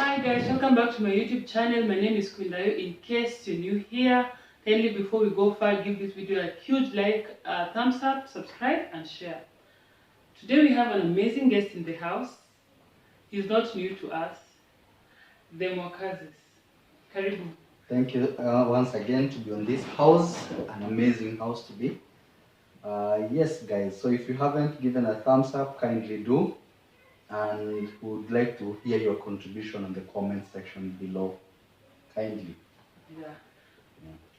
Hi guys, welcome back to my YouTube channel. My name is Kundayo. In case you're new here, kindly before we go far, give this video a huge like, thumbs up, subscribe and share. Today we have an amazing guest in the house. He's not new to us. The Mwakazis. Karibu. Thank you once again to be on this house, an amazing house to be. Yes guys, so if you haven't given a thumbs up, kindly do. And would like to hear your contribution in the comment section below. Kindly. Yeah.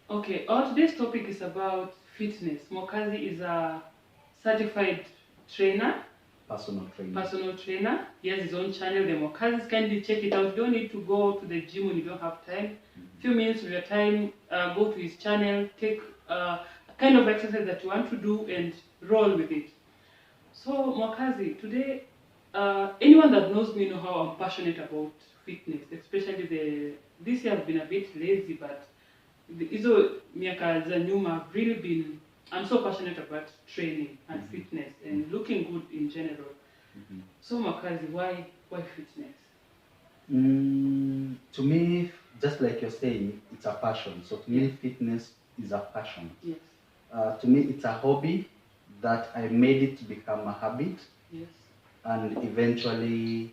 Okay, our today's topic is about fitness. Mokazi is a certified trainer. Personal trainer. He has his own channel, the Mokazi. Kindly check it out. You don't need to go to the gym when you don't have time. Few minutes of your time, go to his channel, take a kind of exercise that you want to do and roll with it. So Mokazi, today, anyone that knows me know how I'm passionate about fitness, especially this year I've been a bit lazy, but hizo miaka za nyuma I've really been, I'm so passionate about training and fitness and looking good in general. So Makazi, why fitness? To me, just like you're saying, it's a passion. So to me, fitness is a passion. Yes. To me, it's a hobby that I made it to become a habit. Yes. And eventually,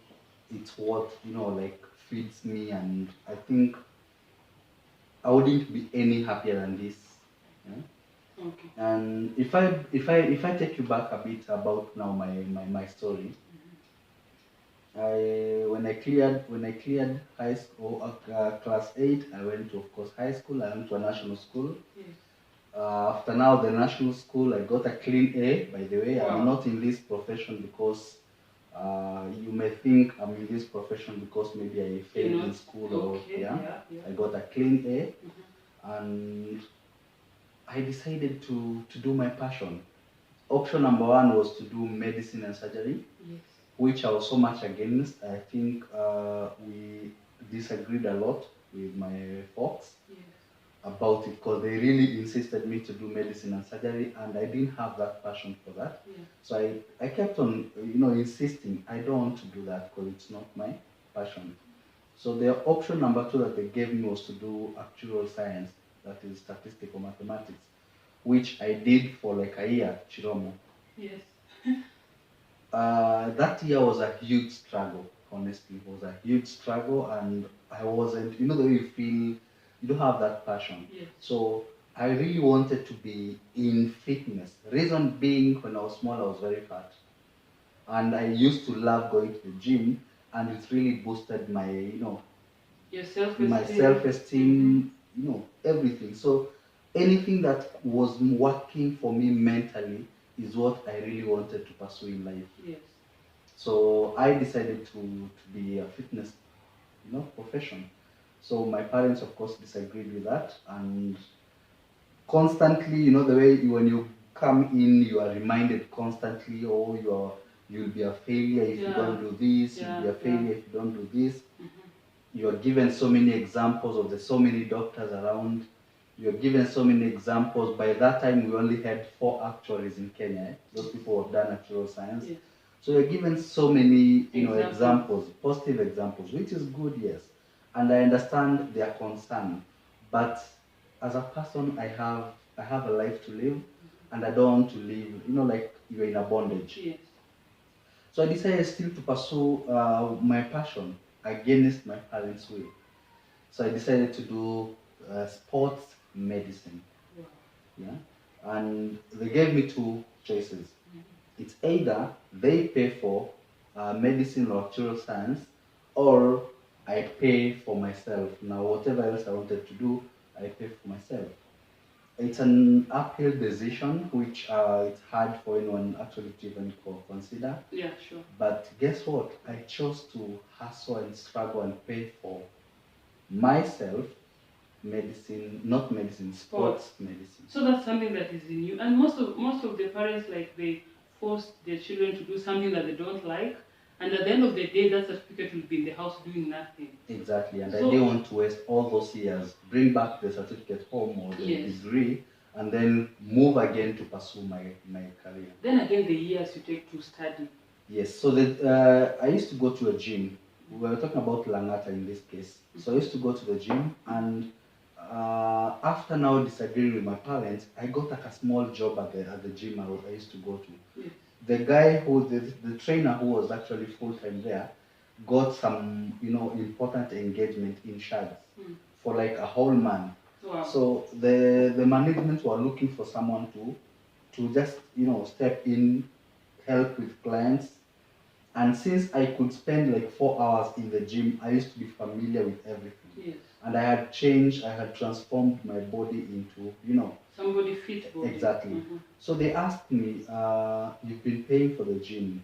it's what like feeds me, and I think I wouldn't be any happier than this. Yeah? Okay. And if I take you back a bit about now my story, when I cleared high school, class 8, I went to, of course, high school. I went to a national school. Yes. After now the national school, I got a clean A. By the way, I'm not in this profession because you may think I'm in this profession because maybe I failed in school or I got a clean A, and I decided to do my passion. Option number one was to do medicine and surgery, which I was so much against. I think we disagreed a lot with my folks about it because they really insisted me to do medicine and surgery, and I didn't have that passion for that. So I kept on insisting I don't want to do that because it's not my passion. So the option number two that they gave me was to do actuarial science, that is statistical mathematics, which I did for like a year, Chiromo. Yes. That year was a huge struggle, honestly. It was a huge struggle, and I wasn't, the way you feel, you don't have that passion. Yes. So I really wanted to be in fitness. Reason being, when I was small, I was very fat. And I used to love going to the gym, and it really boosted my, your self-esteem. My self-esteem, everything. So anything that was working for me mentally is what I really wanted to pursue in life. Yes. So I decided to be a fitness, profession. So my parents, of course, disagreed with that, and constantly, the way when you come in, you are reminded constantly, oh, you'll be a failure if you don't do this. You'll be a failure if you don't do this. You are given so many examples of the so many doctors around. You are given so many examples. By that time, we only had 4 actuaries in Kenya. Those people who have done actuarial science. Yes. So you're given so many, examples, positive examples, which is good, yes. And I understand their concern, but as a person, I have a life to live, and I don't want to live, like you're in a bondage. Yes. So I decided still to pursue my passion against my parents' will. So I decided to do sports medicine. Yeah, and they gave me 2 choices. It's either they pay for medicine or actuarial science, or I pay for myself. Now, whatever else I wanted to do, I pay for myself. It's an uphill decision, which it's hard for anyone actually to even consider. Yeah, sure. But guess what? I chose to hustle and struggle and pay for myself medicine, not medicine, sports medicine. So that's something that is in you. And most of the parents, like, they force their children to do something that they don't like, and at the end of the day, that certificate will be in the house doing nothing. Exactly, and I didn't want to waste all those years, bring back the certificate home or the degree, and then move again to pursue my career. Then again, the years you take to study. Yes, so I used to go to a gym We were talking about Langata in this case. So I used to go to the gym, and after now disagreeing with my parents, I got like a small job at the gym I used to go to. Yes. The guy the trainer who was actually full time there, got some important engagement in Shads for like a whole month. Wow. So the management were looking for someone to just step in, help with clients. And since I could spend like 4 hours in the gym, I used to be familiar with everything. Yes. And I had changed, I had transformed my body into, somebody fit body. Exactly. So they asked me, you've been paying for the gym.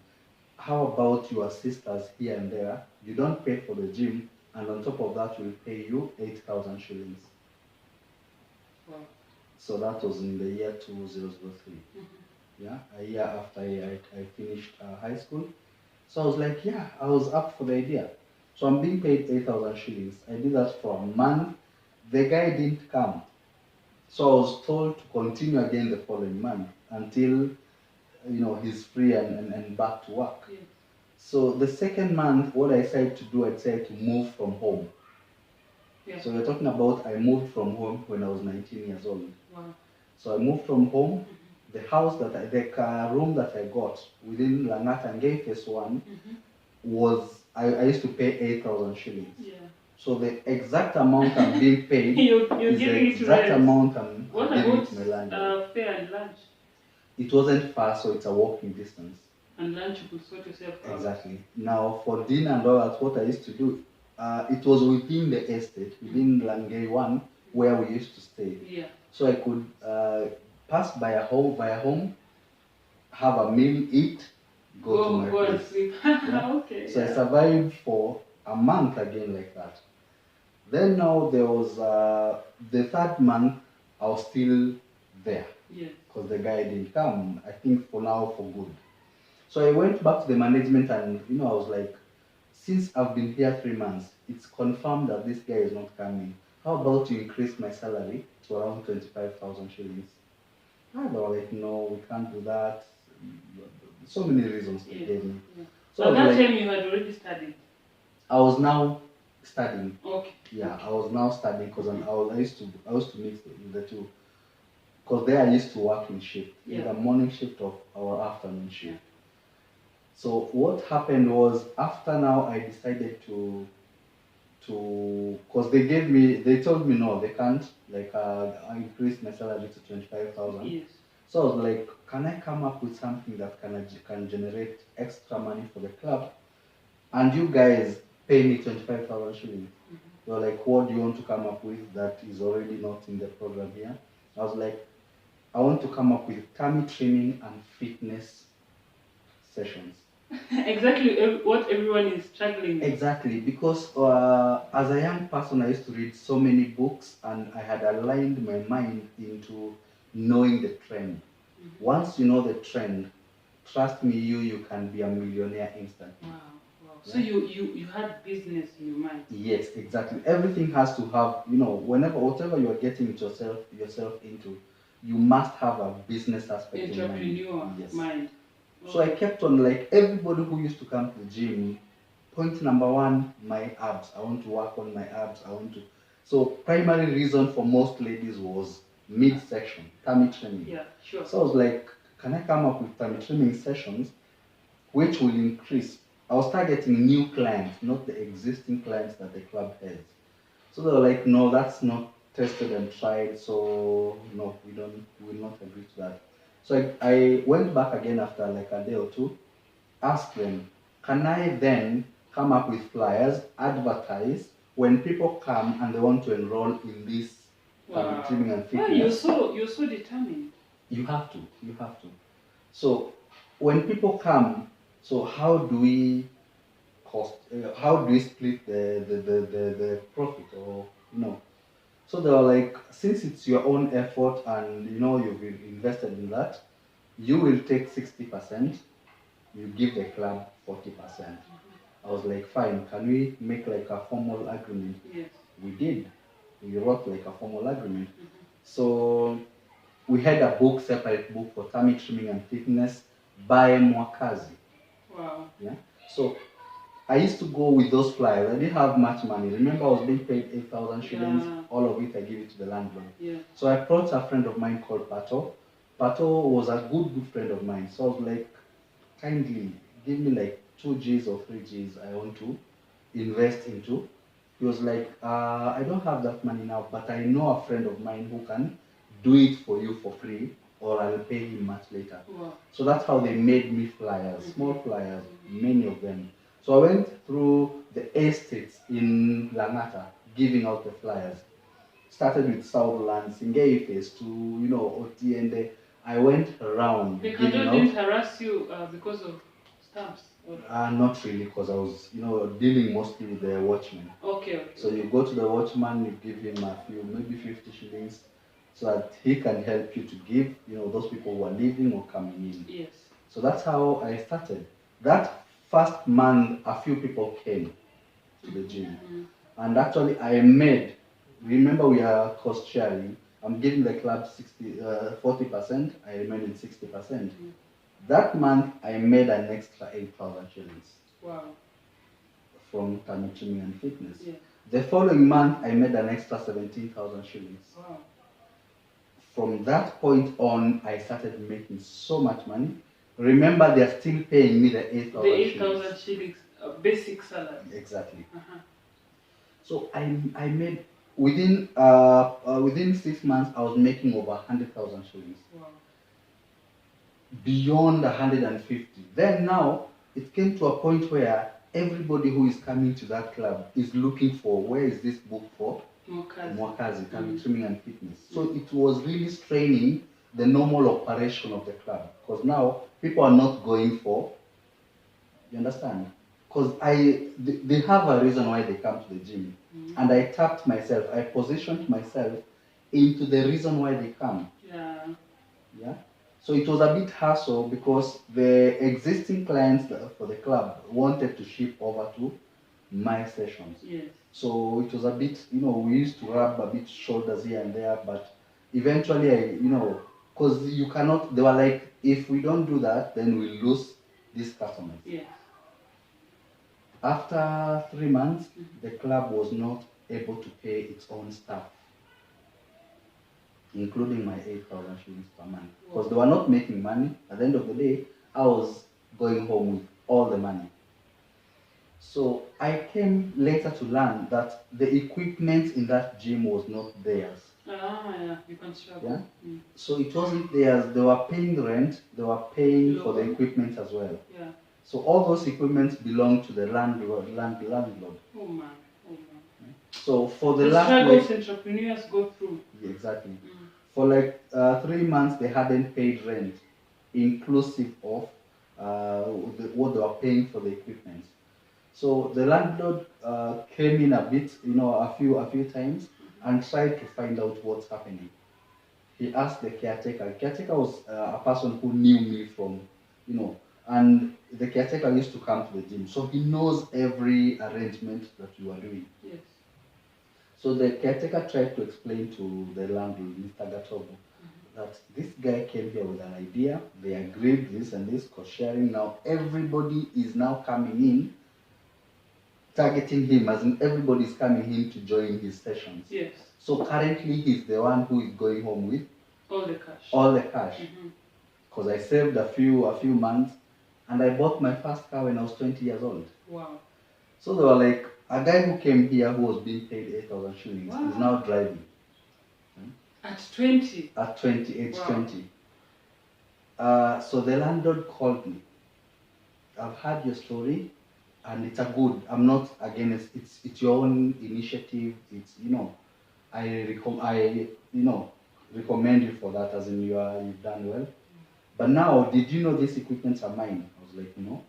How about your sisters here and there? You don't pay for the gym, and on top of that, we'll pay you 8,000 shillings. Wow. So that was in the year 2003. Yeah, a year after I finished high school. So I was like, yeah, I was up for the idea. So I'm being paid 8,000 shillings. I did that for a month. The guy didn't come. So I was told to continue again the following month until he's free and back to work. Yeah. So the second month, what I decided to do, I decided to move from home. Yeah. So we're talking about I moved from home when I was 19 years old. Wow. So I moved from home. The house the room that I got within Langata and Gay Phase 1 was, I used to pay 8,000 shillings. Yeah. So the exact amount I'm being paid you're is the exact amount I'm giving to my landlord. Fare and lunch? It wasn't far, so it's a walking distance. And lunch you could sort yourself out. Exactly. Now for dinner and all that, what I used to do, it was within the estate, within Langay 1, where we used to stay. Yeah. So I could pass by a home, have a meal, eat, go to my place. And sleep. Yeah? Okay. So I survived for a month again like that. Then now there was the third month, I was still there. Yes. Because the guy didn't come, I think for now, for good. So I went back to the management and I was like, since I've been here 3 months, it's confirmed that this guy is not coming. How about you increase my salary to around 25,000 shillings? And they were like, no, we can't do that. So many reasons they gave me. Yeah. So at that time you had already studied? I was now studying. Okay. Yeah, I was now studying because I used to mix the two. Because there I used to work in shift, either morning shift or afternoon shift. Yeah. So what happened was, after now I decided to because they told me no, they can't, like I increased my salary to 25,000. Yes. So I was like, can I come up with something that can generate extra money for the club, and you guys pay me 25,000 shillings? They were like, what do you want to come up with that is already not in the program here? I was like, I want to come up with tummy trimming and fitness sessions. Exactly what everyone is struggling with. Exactly, because as a young person, I used to read so many books, and I had aligned my mind into knowing the trend. Once you know the trend, trust me, you can be a millionaire instantly. Wow. Yeah? So you had business in your mind. Yes, exactly. Everything has to have, whatever you are getting yourself into, you must have a business aspect in mind. Entrepreneur mind. So I kept on, like everybody who used to come to the gym, point number one, my abs. I want to work on my abs. So primary reason for most ladies was midsection, tummy trimming. Yeah, sure. So I was like, can I come up with tummy trimming sessions which will increase? I was targeting new clients, not the existing clients that the club has. So they were like, no, that's not tested and tried, so no, we will not agree to that. So I went back again after like a day or two, asked them, can I then come up with flyers, advertise, when people come and they want to enroll in this trimming and fitness? You're so determined. You have to. So when people come, so how do we split the profit, or no? So they were like, since it's your own effort and you've invested in that, you will take 60%, you give the club 40%. I was like, fine, can we make like a formal agreement? Yes. We did. We wrote like a formal agreement. So we had a separate book for tummy trimming and fitness by Mwakazi. Wow. Yeah. So I used to go with those flyers. I didn't have much money. Remember, I was being paid 8,000 shillings. Yeah. All of it I give it to the landlord. Yeah. So I approached a friend of mine called Pato. Pato was a good friend of mine. So I was like, kindly give me like 2 Gs or 3 Gs I want to invest into. He was like, I don't have that money now, but I know a friend of mine who can do it for you for free, or I'll pay him much later. Wow. So that's how they made me flyers, small flyers, many of them. So I went through the estates in Langata giving out the flyers. Started with Southland, Singei Phase 2, Oti, and I went around The giving cartel out. didn't harass you because of stamps? Not really, because I was, dealing mostly with the watchman. Okay. So you go to the watchman, you give him a few, maybe 50 shillings, so that he can help you to give, those people who are leaving or coming in. Yes. So that's how I started. That first month, a few people came to the gym. And actually I made, remember we are cost sharing, I'm giving the club 40%, I remain in 60%. That month I made an extra 8,000 shillings. Wow. From Training and Fitness. Yeah. The following month I made an extra 17,000 shillings. Wow. From that point on, I started making so much money. Remember, they're still paying me the 8,000 shillings. The 8,000 shillings, basic salary. Exactly. So I made, within 6 months, I was making over 100,000 shillings. Wow. Beyond 150. Then now, it came to a point where everybody who is coming to that club is looking for, where is this book for? Mwakazi, Training and Fitness. So it was really straining the normal operation of the club, because now people are not going for, you understand? Because they have a reason why they come to the gym, and I tapped myself, I positioned myself into the reason why they come. Yeah. So it was a bit hassle, because the existing clients for the club wanted to shift over to my sessions. Yes. So it was a bit, we used to rub a bit shoulders here and there, but eventually because you cannot, they were like, if we don't do that, then we lose these customers. Yes. After 3 months, the club was not able to pay its own staff, including my 8,000 shillings per month, because they were not making money. At the end of the day, I was going home with all the money. So I came later to learn that the equipment in that gym was not theirs. Yeah, you can struggle. Yeah? So it wasn't theirs. They were paying rent, they were paying for the equipment as well. Yeah. So all those equipments belonged to the landlord. Oh man. So for the last struggles entrepreneurs go through. Yeah, exactly. For like 3 months they hadn't paid rent, inclusive of what they were paying for the equipment. So the landlord came in a bit, a few times, and tried to find out what's happening. He asked the caretaker. The caretaker was a person who knew me from, and the caretaker used to come to the gym, so he knows every arrangement that you are doing. Yes. So the caretaker tried to explain to the landlord, Mr. Gatobo, that this guy came here with an idea. They agreed this and this, cost sharing. Now everybody is now coming in, targeting him, as in everybody is coming in to join his sessions. Yes. So currently he's the one who is going home with all the cash. All the cash. Because I saved a few months, and I bought my first car when I was 20 years old. Wow. So they were like, a guy who came here who was being paid 8,000 shillings is now driving. At 20? At 20, age 20. So the landlord called me. I've heard your story, and it's a good. I'm not against. It's your own initiative. It's I recommend you for that, as in you've done well. But now, did you know these equipments are mine? I was like, no.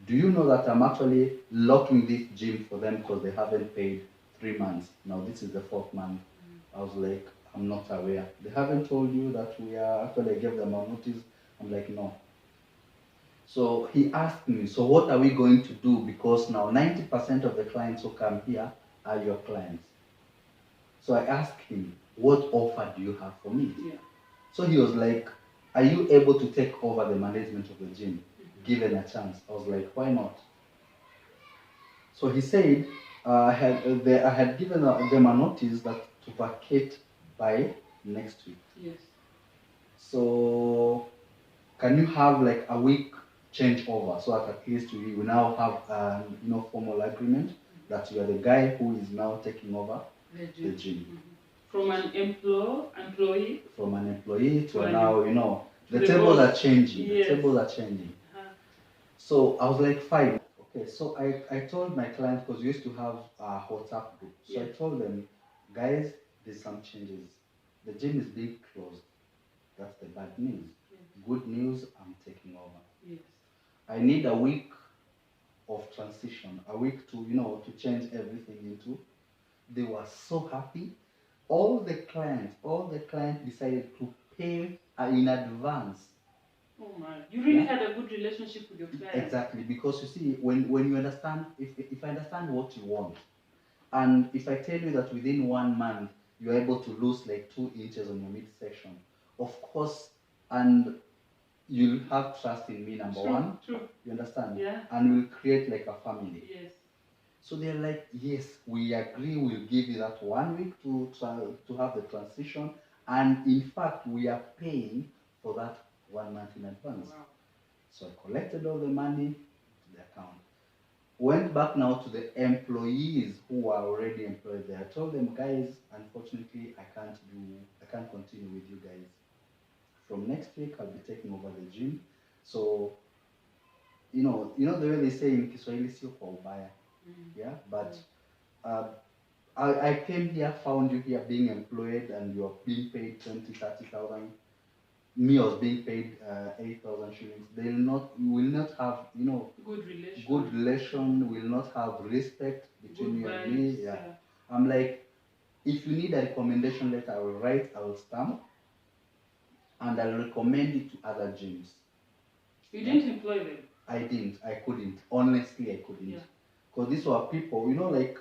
Do you know that I'm actually locking this gym for them because they haven't paid 3 months? Now this is the 4th month. I was like, I'm not aware. They haven't told you that we are actually, I gave them a notice. I'm like, no. So he asked me, so what are we going to do? Because now 90% of the clients who come here are your clients. So I asked him, what offer do you have for me? Yeah. So he was like, are you able to take over the management of the gym, given a chance? I was like, why not? So he said I had given them a notice that to vacate by next week. Yes. So can you have like a week changeover so that at least we now have formal agreement that you are the guy who is now taking over the gym. From an employee? From an employee to now, the tables are changing. Yes. The tables are changing. So I was like, fine. Okay, so I told my client, because we used to have a WhatsApp group. So I told them, guys, there's some changes. The gym is being closed. That's the bad news. Yes. Good news, I'm taking over. Yes. I need a week of transition, a week to change everything into. They were so happy. All the clients decided to pay in advance. Oh my! You really had a good relationship with your clients. Exactly, because you see, when you understand, if I understand what you want, and if I tell you that within 1 month you're able to lose like 2 inches on your midsection, of course, and you'll have trust in me, number one. True. You understand? Yeah. And we'll create like a family. Yes. So they're like, yes, we agree, we'll give you that 1 week to have the transition, and in fact, we are paying for that 1 month in advance. Wow. So I collected all the money to the account. Went back now to the employees who were already employed there. I told them, guys, unfortunately, I can't continue with you guys. From next week, I'll be taking over the gym. So, you know the way they say in Kiswahili, sio kwa ubaya. Yeah, but I came here, found you here being employed, and you're being paid 20,000-30,000. Me, I was being paid 8,000 shillings. We will not have, good relation. Will not have respect between you and me. Yeah. I'm like, if you need a recommendation letter, I will write, I will stamp, and I'll recommend it to other gyms. You didn't employ them? I didn't. I couldn't. Honestly, I couldn't. Because these were people, like,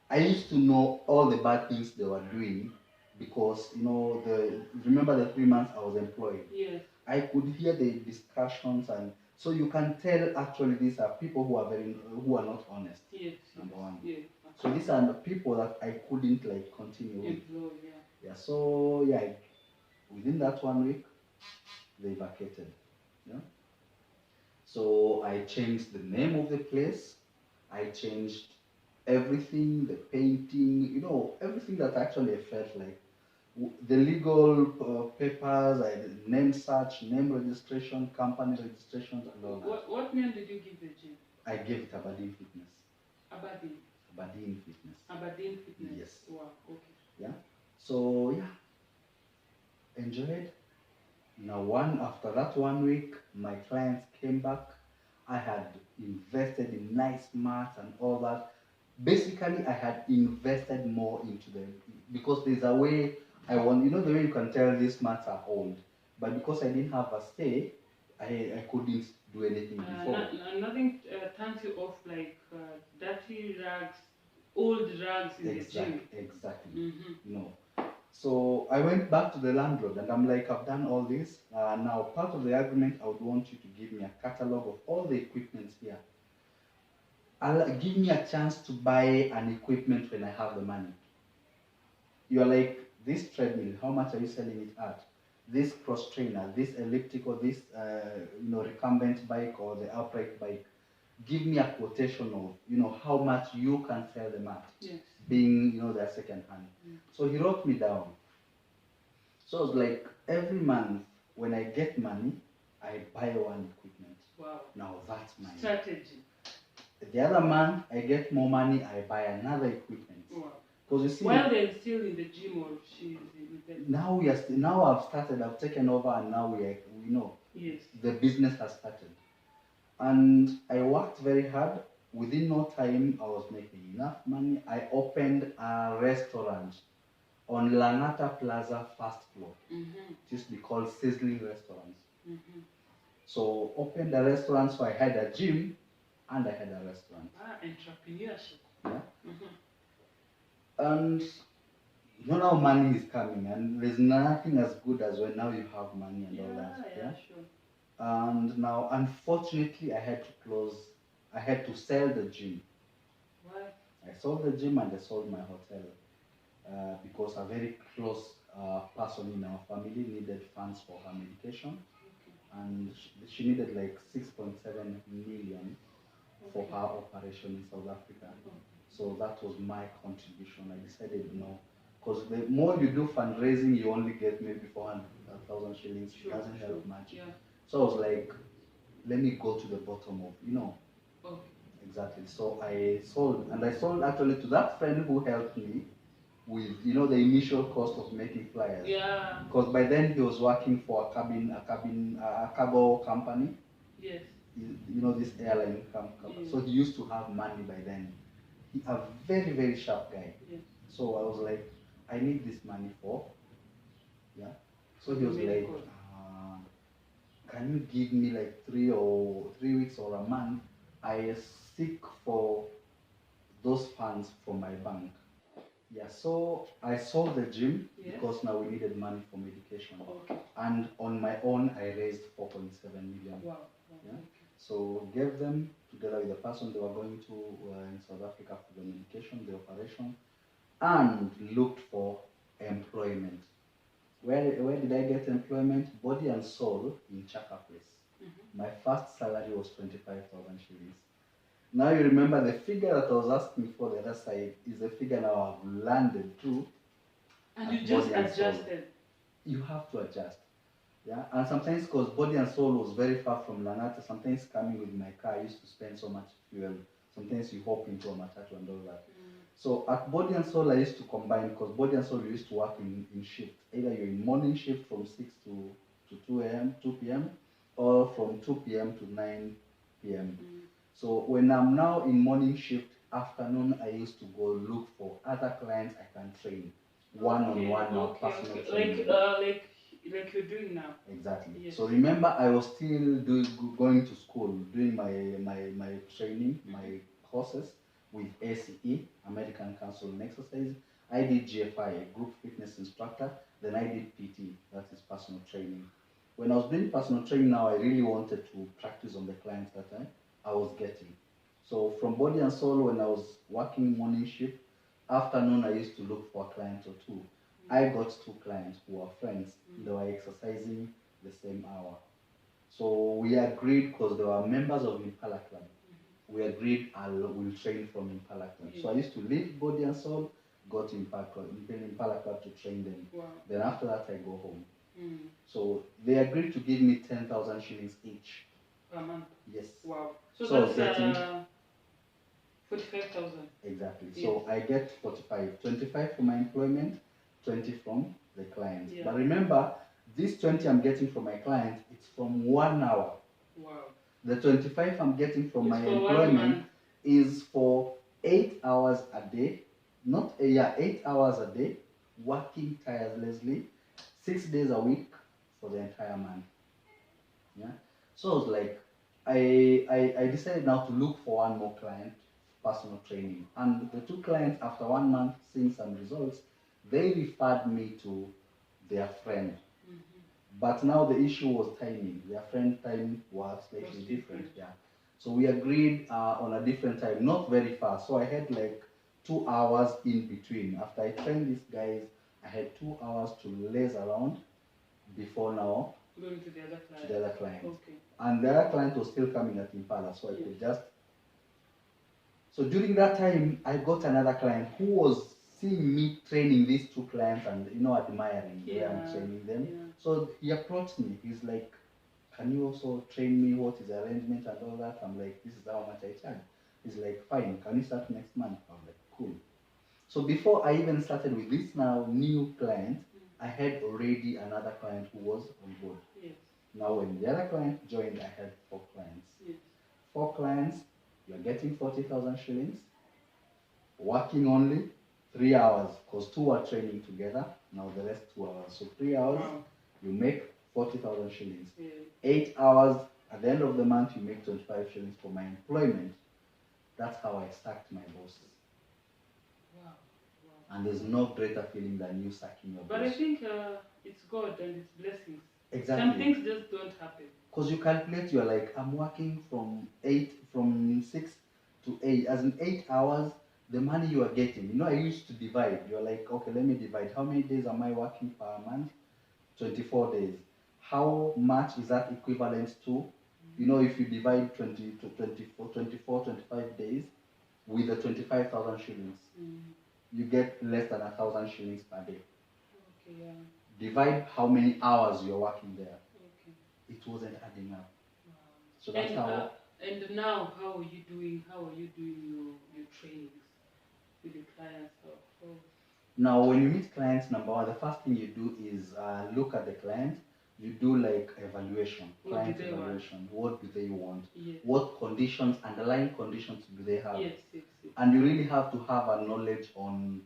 I used to know all the bad things they were doing because, remember the 3 months I was employed? Yes. I could hear the discussions, and so you can tell actually these are people who are not honest. Yes. Number one. Yeah. So these are the people that I couldn't continue with. Yeah. So within that 1 week, they vacated. Yeah. So I changed the name of the place. I changed everything, the painting, everything that actually I felt like. The legal papers, name search, name registration, company registrations, and all that. What name did you give the gym? I gave it Aberdeen Fitness. Aberdeen? Aberdeen Fitness. Aberdeen Fitness? Yes. Wow, okay. Yeah. So, enjoyed. Now, after that 1 week, my clients came back. I had invested in nice mats and all that. Basically, I had invested more into them because there's a way I want, the way you can tell these mats are old. But because I didn't have a say, I couldn't do anything before. Nothing turns you off like dirty rags, old rags in the gym. Exactly. So I went back to the landlord and I'm like, I've done all this. Now, part of the agreement, I would want you to give me a catalog of all the equipment here. Give me a chance to buy an equipment when I have the money. You're like, this treadmill, how much are you selling it at? This cross trainer, this elliptical, this recumbent bike or the upright bike. Give me a quotation of, how much you can sell them at. Yes. Being, their second hand. So he wrote me down. So it's like every month when I get money, I buy one equipment. Wow. Now that's my strategy. The other month I get more money, I buy another equipment. Wow. Because you see, while they're still in the gym or she's with them. Now I've taken over, and now we know. Yes. The business has started. And I worked very hard. Within no time, I was making enough money. I opened a restaurant on Langata Plaza, first floor. It used to be called Sizzling Restaurants. So opened a restaurant, so I had a gym and I had a restaurant. Entrepreneurship. Yeah. And now money is coming, and there's nothing as good as when now you have money and all that. Yeah, sure. And now, unfortunately, I had to sell the gym. I sold the gym and I sold my hotel because a very close person in our family needed funds for her medication, and she needed like 6.7 million for her operation in South Africa. So that was my contribution. I decided no, because the more you do fundraising, you only get maybe 400,000 shillings. It doesn't help much. Yeah. So I was like, let me go to the bottom of, Okay. Exactly. So I sold, and I sold actually to that friend who helped me with, the initial cost of making flyers. Yeah. Because by then he was working for a cargo company. Yes. This airline company. Yes. So he used to have money by then. He a very, very sharp guy. Yes. So I was like, I need this money for, yeah. So he was like, can you give me like 3 weeks or a month? I seek for those funds from my bank. Yeah, so I sold the gym because now we needed money for medication. Okay. And on my own, I raised 4.7 million. Wow. Yeah. So gave them together with the person they were going to in South Africa for the medication, the operation, and looked for employment. Where did I get employment? Body and Soul in Chaka Place. My first salary was 25,000 shillings. Now you remember the figure that I was asking for the other side is the figure now I've landed to. And you just adjusted. You have to adjust. Yeah, and sometimes because Body and Soul was very far from Langata, sometimes coming with my car, I used to spend so much fuel. Sometimes you hop into a matatu and all that. So at Body and Soul, I used to combine because Body and Soul used to work in shift. Either you're in morning shift from 6 to 2 p.m. or from 2 p.m. to 9 p.m. So when I'm now in morning shift, afternoon, I used to go look for other clients I can train. One-on-one or personal training. Like you're doing now. Exactly. Yes. So remember, I was still going to school, doing my training, my courses with ACE, American Council on Exercise. I did GFI, Group Fitness Instructor. Then I did PT, that is personal training. When I was doing personal training now, I really wanted to practice on the clients that I was getting. So from Body and Soul, when I was working morning shift, afternoon I used to look for a client or two. I got 2 clients who were friends. They were exercising the same hour. So we agreed, because they were members of Impala Club. We agreed we'll train from Impala Club. So I used to leave Body and Soul, go to Impala Club to train them. Wow. Then after that I go home. So they agreed to give me 10,000 shillings each. Per month? Yes. Wow. So that's 45,000. Exactly. Yes. So I get 45. 25 for my employment, 20 from the client. Yeah. But remember, this 20 I'm getting from my client, it's from 1 hour. Wow. The 25 I'm getting from my employment is for 8 hours a day. 8 hours a day, working tirelessly, 6 days a week for the entire month. Yeah. So I was like, I decided now to look for one more client, personal training. And the 2 clients, after 1 month seeing some results, they referred me to their friend. But now the issue was timing. Their friend time was slightly different. Yeah. So we agreed on a different time, not very fast. So I had like 2 hours in between. After I trained these guys, I had 2 hours to laze around before now going to the other client. To the other client. Okay. And the other client was still coming at Impala, so I could just. So during that time, I got another client who was seeing me training these 2 clients and admiring the way I'm training them. Yeah. So he approached me. He's like, "Can you also train me? What is the arrangement and all that?" I'm like, "This is how much I charge." He's like, "Fine. Can you start next month?" I'm like, "Cool." So before I even started with this now new client, I had already another client who was on board. Yes. Now when the other client joined, I had 4 clients. Yes. 4 clients, you're getting 40,000 shillings, working only 3 hours, because 2 are training together, now the rest 2 hours. So 3 hours, you make 40,000 shillings. Yeah. 8 hours, at the end of the month, you make 25 shillings for my employment. That's how I sacked my boss. Wow. And there's no greater feeling than you sacking your boss. But I think it's God and it's blessings. Exactly. Some things just don't happen. Because you calculate, you're like, I'm working from 6 to 8, as in 8 hours, the money you are getting, you know, I used to divide. You're like, okay, let me divide. How many days am I working per month? 24 days. How much is that equivalent to? You know, if you divide 20 to 24, 25 days with the 25,000 shillings, you get less than 1,000 shillings per day. Okay, yeah. Divide how many hours you're working there. Okay. It wasn't adding up. Wow. So that's how. And now, how are you doing? How are you doing your trainings with your clients? Now, when you meet clients, number one, the first thing you do is look at the client. You do like evaluation, client evaluation. What do they want? Yes. What conditions, underlying conditions do they have? Yes, yes, yes. And you really have to have a knowledge on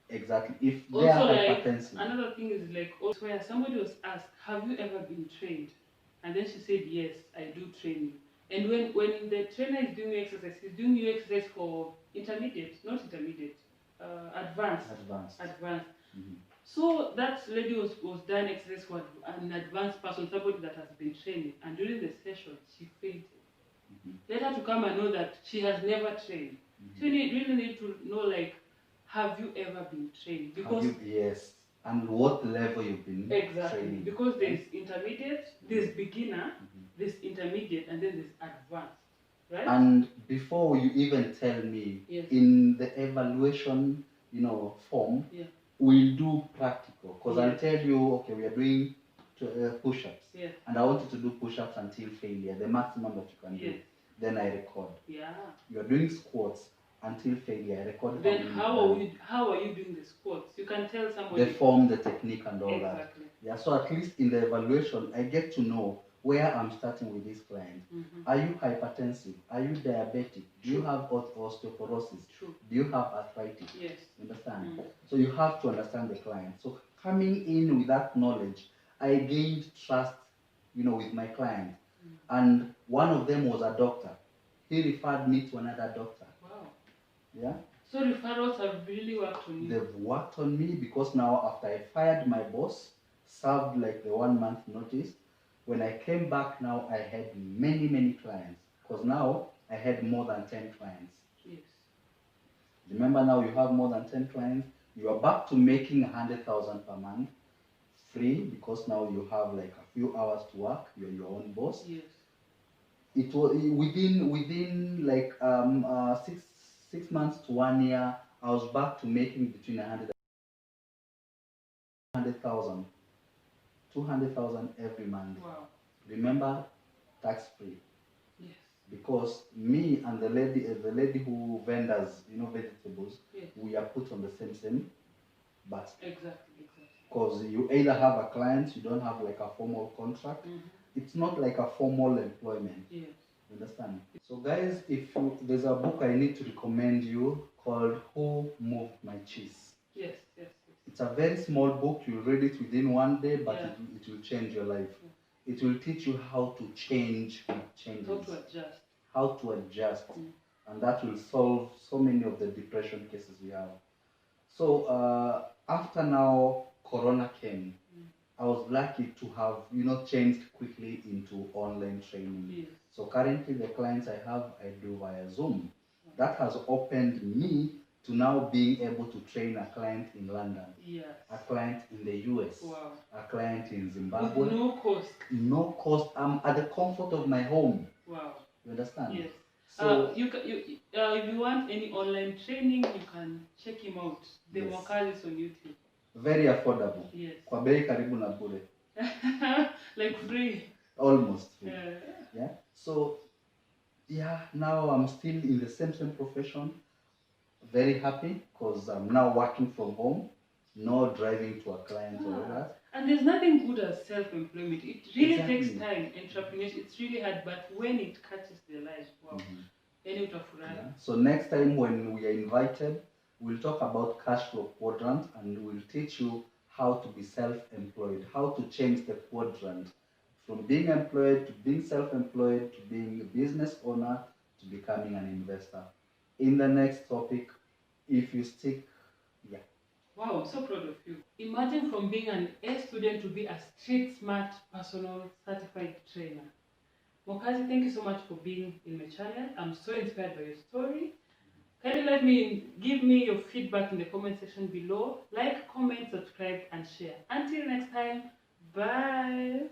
exactly if they are hypertensive. Like, another thing is like also where somebody was asked, have you ever been trained? And then she said, yes, I do training. And when the trainer is doing exercise, he's doing your exercise for intermediate, not intermediate, advanced. Advanced. Mm-hmm. So that lady was done exercise for an advanced person, somebody that has been training. And during the session, she fainted. Mm-hmm. Let her to come and know that she has never trained. Mm-hmm. So you really need to know, like, have you ever been trained? Because yes. And what level you've been training. Because there's intermediate, there's beginner, there's intermediate, and then there's advanced. Right? And before you even tell me, yes, in the evaluation, form, yeah, we'll do practical. Because I'll tell you, okay, we are doing push-ups. Yeah. And I want you to do push-ups until failure, the maximum that you can do. Then I record. Yeah. You're doing squats until failure. I record. Then how are you doing the squats? You can tell somebody. The form, the technique, and all that. Yeah. So at least in the evaluation, I get to know where I'm starting with this client. Mm-hmm. Are you hypertensive? Are you diabetic? Do you have osteoporosis? True. Do you have arthritis? Yes. Understand? Mm-hmm. So you have to understand the client. So coming in with that knowledge, I gained trust, with my client. Mm-hmm. And one of them was a doctor. He referred me to another doctor. Wow. Yeah. So referrals have really worked on you? They've worked on me because now after I fired my boss, served like the 1 month notice, when I came back now, I had many, many clients. Because now I had more than 10 clients. Yes. Remember now you have more than 10 clients. You are back to making 100,000 per month. Free, because now you have like a few hours to work. You're your own boss. Yes. It was within like 6 months to 1 year, I was back to making between 200,000 every month. Wow. Remember, tax free. Yes. Because me and the lady who vendors, vegetables, yes, we are put on the same basket. Exactly. Because you either have a client, you don't have like a formal contract. Mm-hmm. It's not like a formal employment. Yes. You understand? So guys, there's a book I need to recommend you called Who Moved My Cheese. Yes. It's a very small book. You'll read it within 1 day, but it will change your life. Yeah. It will teach you how to change changes. How to adjust. Mm. And that will solve so many of the depression cases we have. So after now Corona came, I was lucky to have, changed quickly into online training. Yes. So currently the clients I have, I do via Zoom. That has opened me to now being able to train a client in London, yes, a client in the US, wow, a client in Zimbabwe. With no cost. No cost. I'm at the comfort of my home. Wow. You understand? Yes. So if you want any online training, you can check him out. The Mwakazi is on YouTube. Very affordable. Yes. Kwa bei karibu na bure. Like free. Almost free. Yeah. So now I'm still in the same profession. Very happy because I'm now working from home, not driving to a client or that. And there's nothing good as self-employment. It really takes time. Entrepreneurship, it's really hard, but when it catches the life, wow. Mm-hmm. So next time when we are invited, we'll talk about cash flow quadrant and we'll teach you how to be self-employed, how to change the quadrant from being employed to being self-employed to being a business owner to becoming an investor. In the next topic, if you stick, Wow, I'm so proud of you. Imagine from being an A student to be a street smart personal certified trainer. Mwakazi, thank you so much for being in my channel. I'm so inspired by your story. Kindly give me your feedback in the comment section below. Like, comment, subscribe, and share. Until next time, bye.